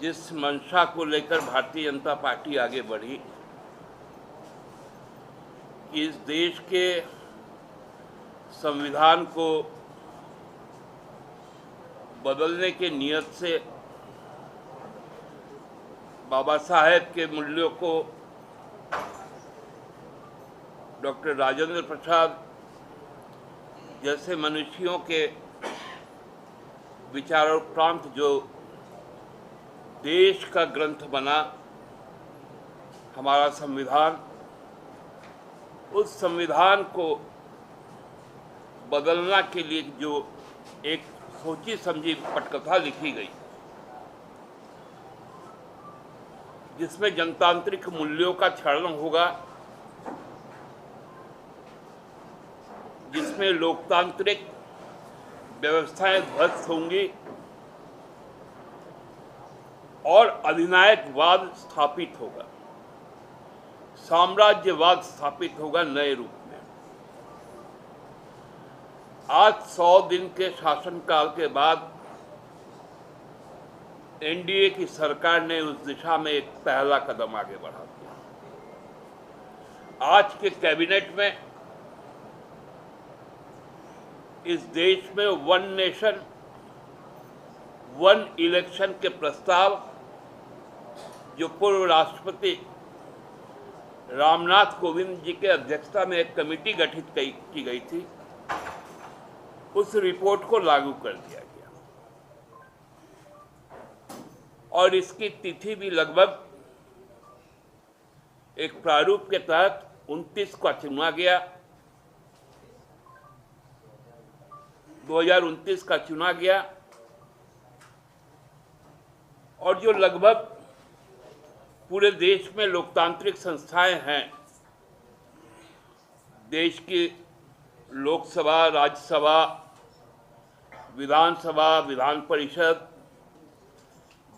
जिस मंशा को लेकर भारतीय जनता पार्टी आगे बढ़ी कि इस देश के संविधान को बदलने के नियत से बाबा साहेब के मूल्यों को डॉक्टर राजेंद्र प्रसाद जैसे मनुष्यों के विचारोपरांत जो देश का ग्रंथ बना हमारा संविधान, उस संविधान को बदलना के लिए जो एक सोची समझी पटकथा लिखी गई, जिसमें जनतांत्रिक मूल्यों का क्षरण होगा, जिसमें लोकतांत्रिक व्यवस्थाएं ध्वस्त होंगी और अधिनायकवाद स्थापित होगा, साम्राज्यवाद स्थापित होगा नए रूप में। आज 100 दिन के शासनकाल के बाद एनडीए की सरकार ने उस दिशा में एक पहला कदम आगे बढ़ा दिया। आज के कैबिनेट में इस देश में वन नेशन वन इलेक्शन के प्रस्ताव जो पूर्व राष्ट्रपति रामनाथ कोविंद जी के अध्यक्षता में एक कमेटी गठित की गई थी, उस रिपोर्ट को लागू कर दिया गया और इसकी तिथि भी लगभग एक प्रारूप के तहत 29 का चुना गया, 2029 का चुना गया और जो लगभग पूरे देश में लोकतांत्रिक संस्थाएं हैं, देश की लोकसभा, राज्यसभा, विधानसभा, विधान परिषद,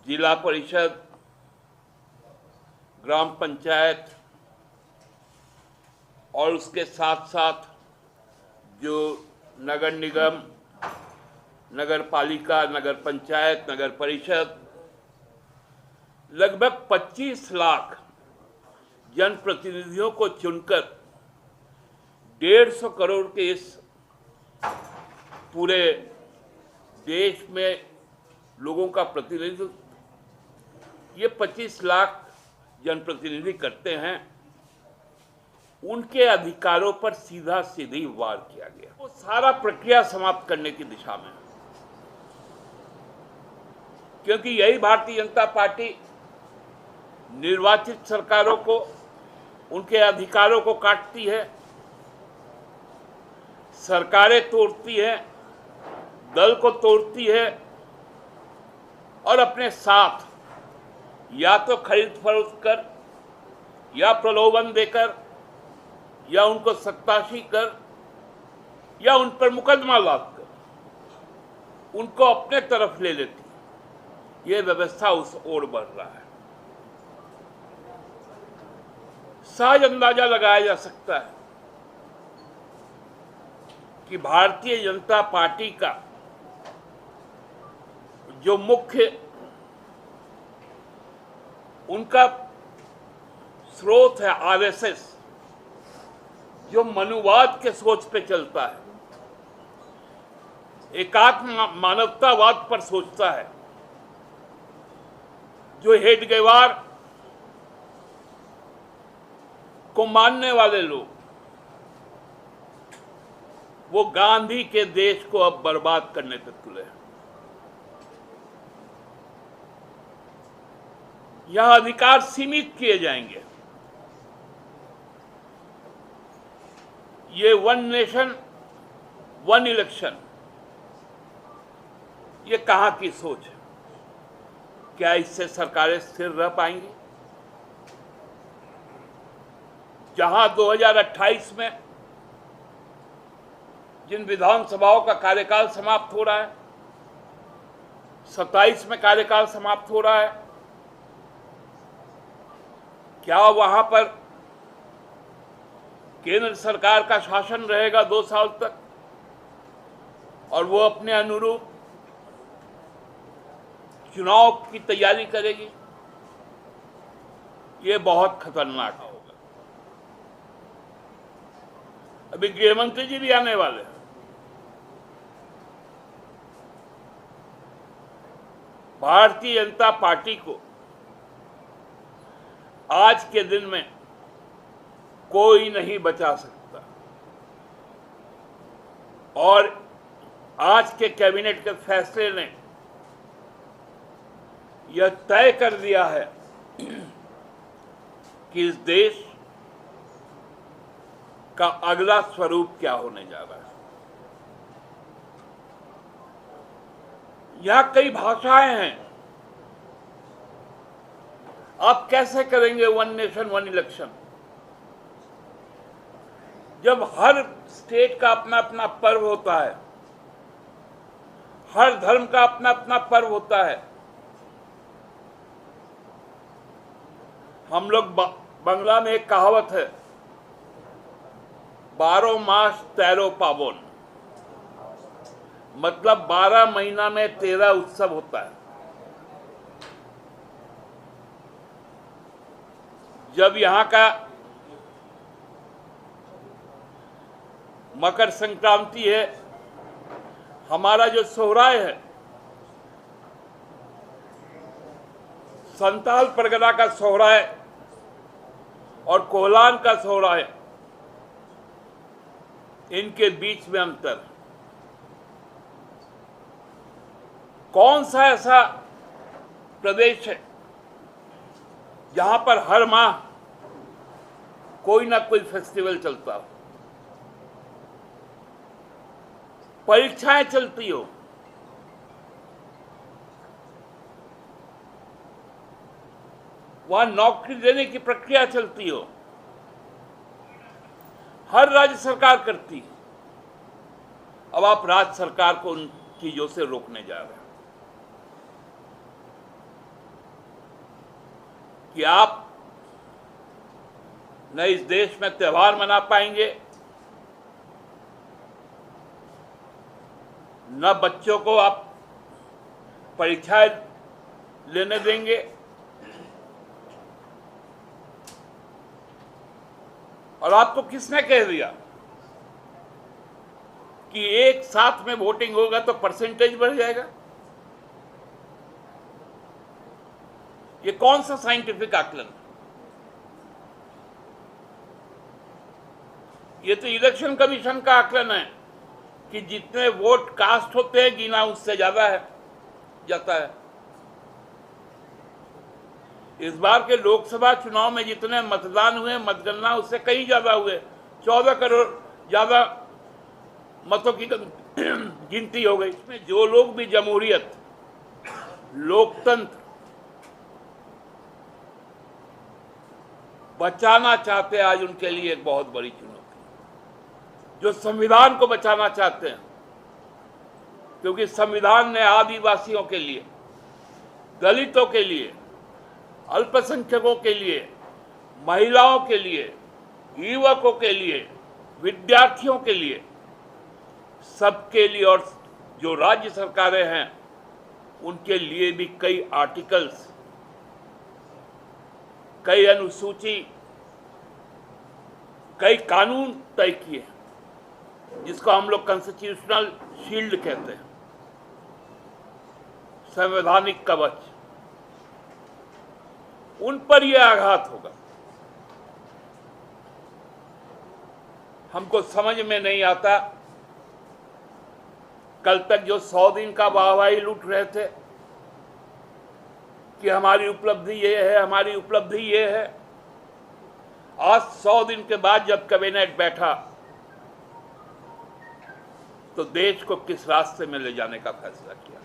जिला परिषद, ग्राम पंचायत और उसके साथ साथ जो नगर निगम, नगर पालिका, नगर पंचायत, नगर परिषद, लगभग 25 लाख जनप्रतिनिधियों को चुनकर 150 करोड़ के इस पूरे देश में लोगों का प्रतिनिधित्व ये 25 लाख जनप्रतिनिधि करते हैं, उनके अधिकारों पर सीधा सीधी वार किया गया। वो सारा प्रक्रिया समाप्त करने की दिशा में, क्योंकि यही भारतीय जनता पार्टी निर्वाचित सरकारों को, उनके अधिकारों को काटती है, सरकारें तोड़ती है, दल को तोड़ती है और अपने साथ या तो खरीद फरोख्त कर या प्रलोभन देकर या उनको सत्ताशी कर या उन पर मुकदमा लादकर उनको अपने तरफ ले लेती है। ये व्यवस्था उस ओर बढ़ रहा है। सहज अंदाजा लगाया जा सकता है कि भारतीय जनता पार्टी का जो मुख्य उनका स्रोत है आरएसएस, जो मनुवाद के सोच पे चलता है, एकात्म मानवतावाद पर सोचता है, जो हेडगेवार को मानने वाले लोग, वो गांधी के देश को अब बर्बाद करने पे तुले हैं। यह अधिकार सीमित किए जाएंगे। ये वन नेशन वन इलेक्शन, ये कहां की सोच है? क्या इससे सरकारें स्थिर रह पाएंगी? जहां 2028 में जिन विधानसभाओं का कार्यकाल समाप्त हो रहा है, 27 में कार्यकाल समाप्त हो रहा है, क्या वहां पर केंद्र सरकार का शासन रहेगा 2 साल तक और वो अपने अनुरूप चुनाव की तैयारी करेगी, ये बहुत खतरनाक होगा। अभी गृह मंत्री जी भी आने वाले हैं। भारतीय जनता पार्टी को आज के दिन में कोई नहीं बचा सकता, और आज के कैबिनेट के फैसले ने यह तय कर दिया है कि इस देश का अगला स्वरूप क्या होने जा रहा है। यहां कई भाषाएं हैं। आप कैसे करेंगे वन नेशन वन इलेक्शन, जब हर स्टेट का अपना अपना पर्व होता है, हर धर्म का अपना अपना पर्व होता है। हम लोग बांग्ला में एक कहावत है, 12 मास 13 पावन, मतलब 12 महीना में 13 उत्सव होता है। जब यहां का मकर संक्रांति है, हमारा जो सोहराय है, संताल परगना का सोहराय और कोहलान का सोहराय, इनके बीच में अंतर। कौन सा ऐसा प्रदेश है जहां पर हर माह कोई ना कोई फेस्टिवल चलता हो, परीक्षाएं चलती हो, वहां नौकरी देने की प्रक्रिया चलती हो, हर राज्य सरकार करती है। अब आप राज्य सरकार को उन चीजों से रोकने जा रहे हैं कि आप न इस देश में त्योहार मना पाएंगे, न बच्चों को आप परीक्षाएं लेने देंगे, और आपको किसने कह दिया कि एक साथ में वोटिंग होगा तो परसेंटेज बढ़ जाएगा? ये कौन सा साइंटिफिक आकलन? ये तो इलेक्शन कमीशन का आकलन है कि जितने वोट कास्ट होते हैं गिना उससे ज्यादा है जाता है। इस बार के लोकसभा चुनाव में जितने मतदान हुए, मतगणना उससे कहीं ज्यादा हुए। 14 करोड़ ज्यादा मतों की गिनती हो गई। इसमें जो लोग भी जमहूरियत, लोकतंत्र बचाना चाहते हैं, आज उनके लिए एक बहुत बड़ी चुनौती, जो संविधान को बचाना चाहते हैं, क्योंकि संविधान ने आदिवासियों के लिए, दलितों के लिए, अल्पसंख्यकों के लिए, महिलाओं के लिए, युवकों के लिए, विद्यार्थियों के लिए, सबके लिए, और जो राज्य सरकारें हैं उनके लिए भी कई आर्टिकल्स, कई अनुसूची, कई कानून तय किए, जिसको हम लोग कॉन्स्टिट्यूशनल शील्ड कहते हैं, संवैधानिक कवच। उन पर यह आघात होगा। हमको समझ में नहीं आता, कल तक जो 100 दिन का वाहवाही लूट रहे थे कि हमारी उपलब्धि ये है, हमारी उपलब्धि ये है, आज 100 दिन के बाद जब कैबिनेट बैठा तो देश को किस रास्ते में ले जाने का फैसला किया,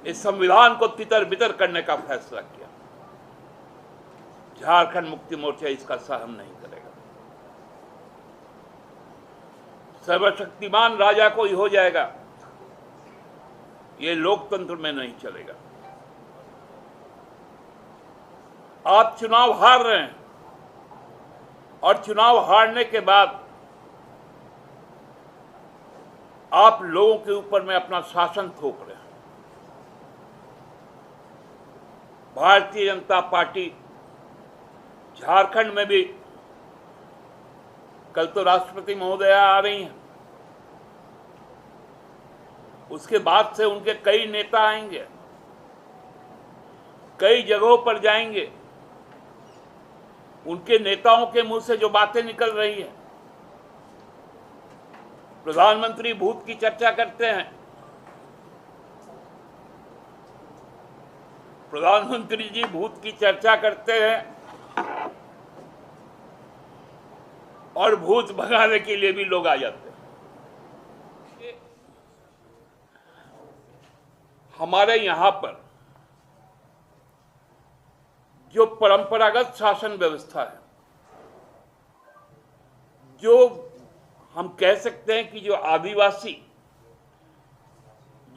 इस संविधान को तितर बितर करने का फैसला किया। झारखंड मुक्ति मोर्चा इसका सहन नहीं करेगा। सर्वशक्तिमान राजा कोई हो जाएगा, ये लोकतंत्र में नहीं चलेगा। आप चुनाव हार रहे हैं, और चुनाव हारने के बाद आप लोगों के ऊपर में अपना शासन थोप रहे हैं। भारतीय जनता पार्टी झारखंड में भी, कल तो राष्ट्रपति महोदया आ रही हैं, उसके बाद से उनके कई नेता आएंगे, कई जगहों पर जाएंगे। उनके नेताओं के मुंह से जो बातें निकल रही हैं, प्रधानमंत्री भूत की चर्चा करते हैं, प्रधानमंत्री जी भूत की चर्चा करते हैं और भूत भगाने के लिए भी लोग आ जाते हैं। हमारे यहां पर जो परंपरागत शासन व्यवस्था है, जो हम कह सकते हैं कि जो आदिवासी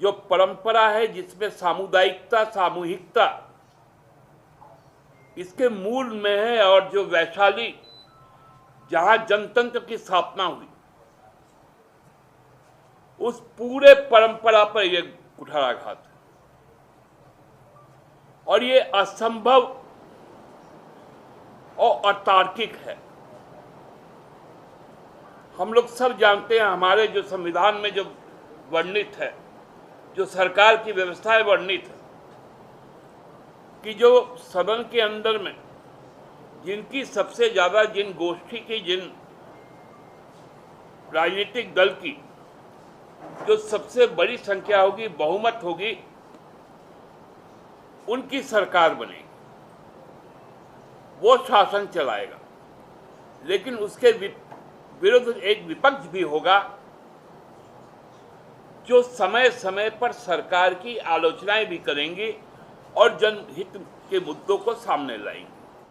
जो परंपरा है, जिसमें सामुदायिकता, सामूहिकता इसके मूल में है, और जो वैशाली जहां जनतंत्र की स्थापना हुई, उस पूरे परंपरा पर यह कुठाराघात है। और ये असंभव और अतार्किक है। हम लोग सब जानते हैं, हमारे जो संविधान में जो वर्णित है, जो सरकार की व्यवस्थाएं वर्णित है, कि जो सदन के अंदर में जिनकी सबसे ज्यादा, जिन गोष्ठी की, जिन राजनीतिक दल की जो सबसे बड़ी संख्या होगी, बहुमत होगी, उनकी सरकार बनेगी, वो शासन चलाएगा। लेकिन उसके विरुद्ध एक विपक्ष भी होगा जो समय समय पर सरकार की आलोचनाएं भी करेंगे और जनहित के मुद्दों को सामने लाएंगे।